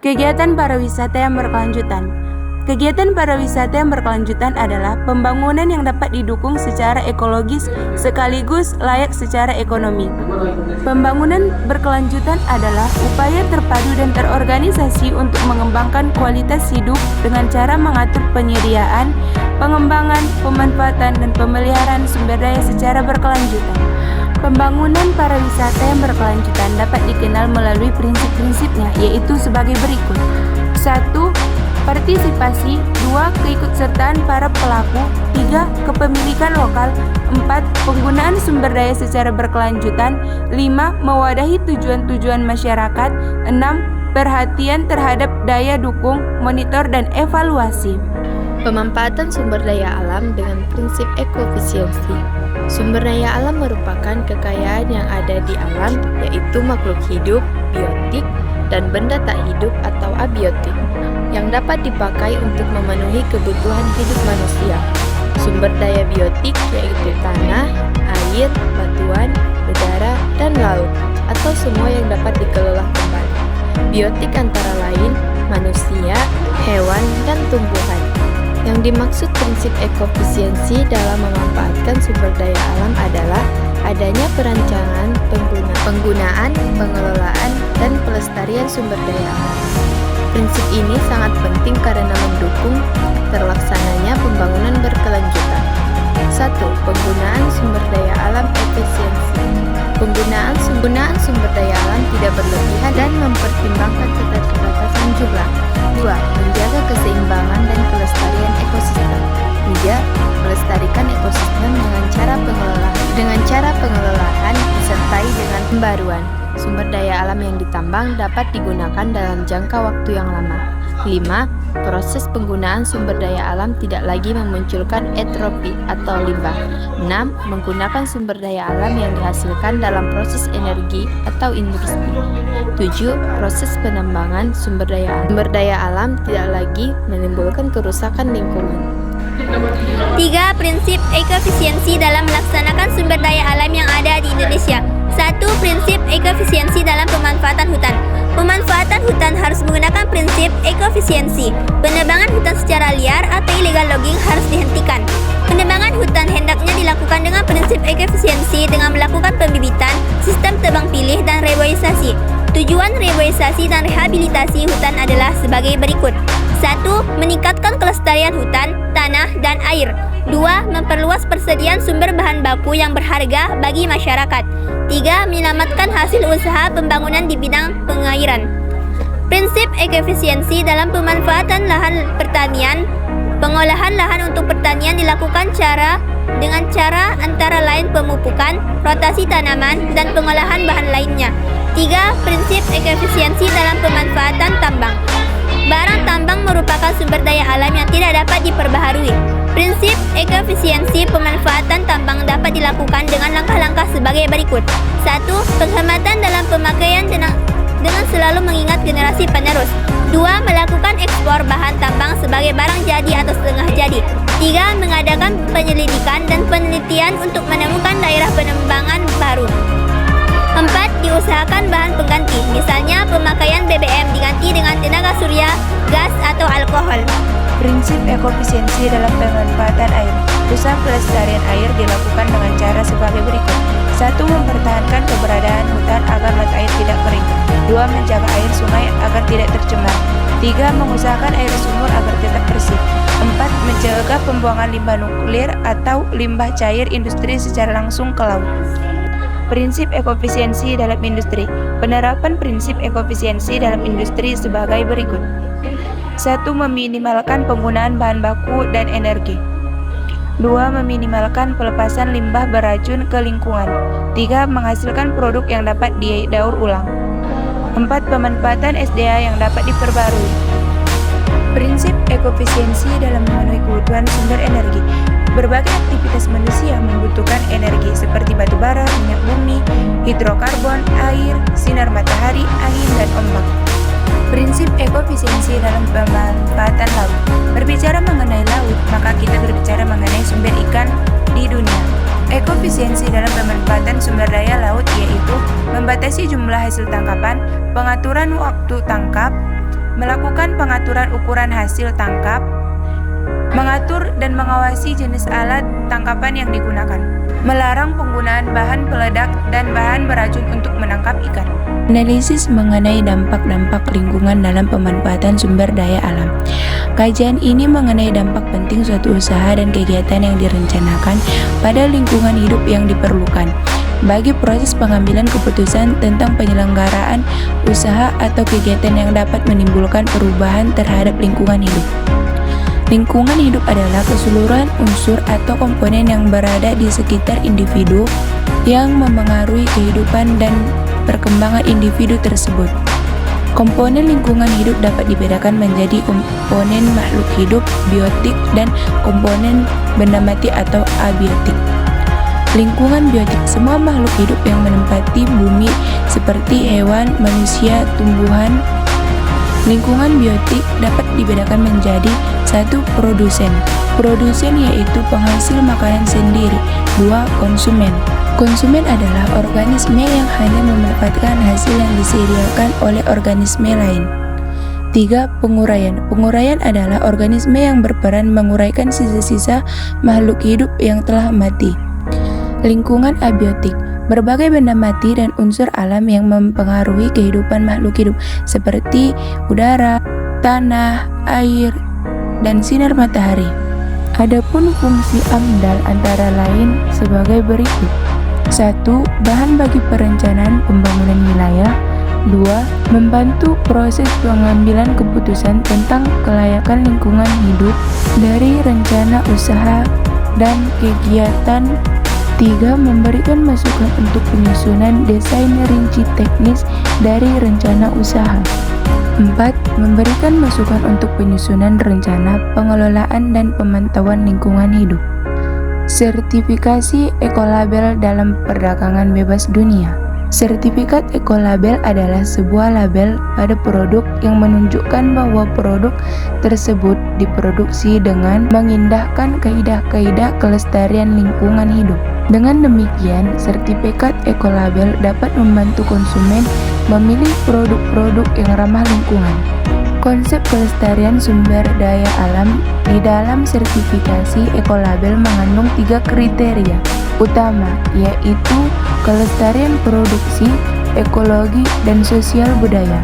Kegiatan pariwisata yang berkelanjutan. Kegiatan pariwisata yang berkelanjutan adalah pembangunan yang dapat didukung secara ekologis sekaligus layak secara ekonomi. Pembangunan berkelanjutan adalah upaya terpadu dan terorganisasi untuk mengembangkan kualitas hidup dengan cara mengatur penyediaan, pengembangan, pemanfaatan, dan pemeliharaan sumber daya secara berkelanjutan. Pembangunan pariwisata yang berkelanjutan dapat dikenal melalui prinsip-prinsipnya, yaitu sebagai berikut. 1. Partisipasi. 2. Keikutsertaan para pelaku. 3. Kepemilikan lokal. 4. Penggunaan sumber daya secara berkelanjutan. 5. Mewadahi tujuan-tujuan masyarakat. 6. Perhatian terhadap daya dukung, monitor, dan evaluasi. Pemanfaatan sumber daya alam dengan prinsip ekofisiensi. Sumber daya alam merupakan kekayaan yang ada di alam, yaitu makhluk hidup, biotik, dan benda tak hidup atau abiotik, yang dapat dipakai untuk memenuhi kebutuhan hidup manusia. Sumber daya biotik yaitu tanah, air, batuan, udara, dan laut, atau semua yang dapat dikelola kembali. Biotik antara lain manusia, hewan, dan tumbuhan. Yang dimaksud prinsip ekofisiensi dalam memanfaatkan sumber daya alam adalah adanya perancangan, penggunaan, pengelolaan, dan pelestarian sumber daya alam. Prinsip ini sangat penting karena mendukung terlaksananya pembangunan berkelanjutan. 1. Penggunaan sumber daya alam efisiensi. Penggunaan sumber daya alam tidak berlebihan dan mempertimbangkan keterbatasan jumlah. 2. Menjaga keseimbangan dan kelestarian ekosistem. 3. Melestarikan ekosistem dengan cara pengelolaan disertai dengan pembaruan. Sumber daya alam yang ditambang dapat digunakan dalam jangka waktu yang lama. 5. Proses penggunaan sumber daya alam tidak lagi memunculkan entropi atau limbah. 6. Menggunakan sumber daya alam yang dihasilkan dalam proses energi atau industri. 7. Proses penambangan sumber daya alam tidak lagi menimbulkan kerusakan lingkungan. 3. Prinsip ekofisiensi dalam melaksanakan sumber daya alam yang ada di Indonesia. 1. Prinsip ekofisiensi dalam pemanfaatan hutan. Pemanfaatan hutan harus menggunakan prinsip ekofisiensi. Penebangan hutan secara liar atau illegal logging harus dihentikan. Penebangan hutan hendaknya dilakukan dengan prinsip ekofisiensi dengan melakukan pembibitan, sistem tebang pilih, dan reboisasi. Tujuan reboisasi dan rehabilitasi hutan adalah sebagai berikut. 1. Meningkatkan kelestarian hutan, tanah, dan air. 2. Memperluas persediaan sumber bahan baku yang berharga bagi masyarakat. 3. Menyelamatkan hasil usaha pembangunan di bidang pengairan. Prinsip ekofisiensi dalam pemanfaatan lahan pertanian. Pengolahan lahan untuk pertanian dilakukan dengan cara antara lain pemupukan, rotasi tanaman, dan pengolahan bahan lainnya. 3. Prinsip ekofisiensi dalam pemanfaatan tambang. Barang tambang merupakan sumber daya alam yang tidak dapat diperbaharui. Prinsip ekofisiensi pemanfaatan tambang dapat dilakukan dengan langkah-langkah sebagai berikut. 1. Penghematan dalam pemakaian dengan selalu mengingat generasi penerus. 2. Melakukan ekspor bahan tambang sebagai barang jadi atau setengah jadi. 3. Mengadakan penyelidikan dan penelitian untuk menemukan daerah penembangan baru. 4. Diusahakan bahan pengganti, misalnya pemakaian BBM diganti dengan tenaga surya, gas, atau alkohol. Prinsip ekofisiensi dalam pemanfaatan air. Usaha pelestarian air dilakukan dengan cara sebagai berikut. 1. Mempertahankan keberadaan hutan agar mata air tidak kering. 2. Menjaga air sungai agar tidak tercemar. 3. Mengusahakan air sumur agar tetap bersih. 4. Mencegah pembuangan limbah nuklir atau limbah cair industri secara langsung ke laut. Prinsip ekofisiensi dalam industri. Penerapan prinsip ekofisiensi dalam industri sebagai berikut. 1. Meminimalkan penggunaan bahan baku dan energi. 2. Meminimalkan pelepasan limbah beracun ke lingkungan. 3. Menghasilkan produk yang dapat didaur ulang. 4. Pemanfaatan SDA yang dapat diperbarui. Prinsip ekofisiensi dalam memenuhi kebutuhan sumber energi. Berbagai aktivitas manusia membutuhkan energi seperti batu bara, minyak bumi, hidrokarbon, air, sinar matahari, angin, dan ombak. Prinsip ekofisiensi dalam pemanfaatan laut. Berbicara mengenai laut, maka kita berbicara mengenai sumber ikan di dunia. Ekofisiensi dalam pemanfaatan sumber daya laut yaitu membatasi jumlah hasil tangkapan, pengaturan waktu tangkap, melakukan pengaturan ukuran hasil tangkap, mengatur dan mengawasi jenis alat tangkapan yang digunakan, melarang penggunaan bahan peledak dan bahan beracun untuk menangkap ikan. Analisis mengenai dampak-dampak lingkungan dalam pemanfaatan sumber daya alam. Kajian ini mengenai dampak penting suatu usaha dan kegiatan yang direncanakan pada lingkungan hidup yang diperlukan bagi proses pengambilan keputusan tentang penyelenggaraan usaha atau kegiatan yang dapat menimbulkan perubahan terhadap lingkungan hidup. Lingkungan hidup adalah keseluruhan unsur atau komponen yang berada di sekitar individu yang memengaruhi kehidupan dan perkembangan individu tersebut. Komponen lingkungan hidup dapat dibedakan menjadi komponen makhluk hidup, biotik, dan komponen benda mati atau abiotik. Lingkungan biotik, semua makhluk hidup yang menempati bumi seperti hewan, manusia, tumbuhan. Lingkungan biotik dapat dibedakan menjadi 1. Produsen. Produsen yaitu penghasil makanan sendiri. 2. Konsumen. Konsumen adalah organisme yang hanya memanfaatkan hasil yang disediakan oleh organisme lain. 3. Penguraian. Penguraian adalah organisme yang berperan menguraikan sisa-sisa makhluk hidup yang telah mati. Lingkungan abiotik. Berbagai benda mati dan unsur alam yang mempengaruhi kehidupan makhluk hidup seperti udara, tanah, air, dan sinar matahari. Adapun fungsi AMDAL antara lain sebagai berikut. 1. Bahan bagi perencanaan pembangunan wilayah. 2. Membantu proses pengambilan keputusan tentang kelayakan lingkungan hidup dari rencana usaha dan kegiatan. 3. Memberikan masukan untuk penyusunan desain rinci teknis dari rencana usaha. 4. Memberikan masukan untuk penyusunan rencana pengelolaan dan pemantauan lingkungan hidup. Sertifikasi ekolabel dalam perdagangan bebas dunia. Sertifikat ekolabel adalah sebuah label pada produk yang menunjukkan bahwa produk tersebut diproduksi dengan mengindahkan kaidah-kaidah kelestarian lingkungan hidup. Dengan demikian, sertifikat ekolabel dapat membantu konsumen memilih produk-produk yang ramah lingkungan. Konsep kelestarian sumber daya alam di dalam sertifikasi ekolabel mengandung 3 kriteria utama, yaitu kelestarian produksi, ekologi, dan sosial budaya.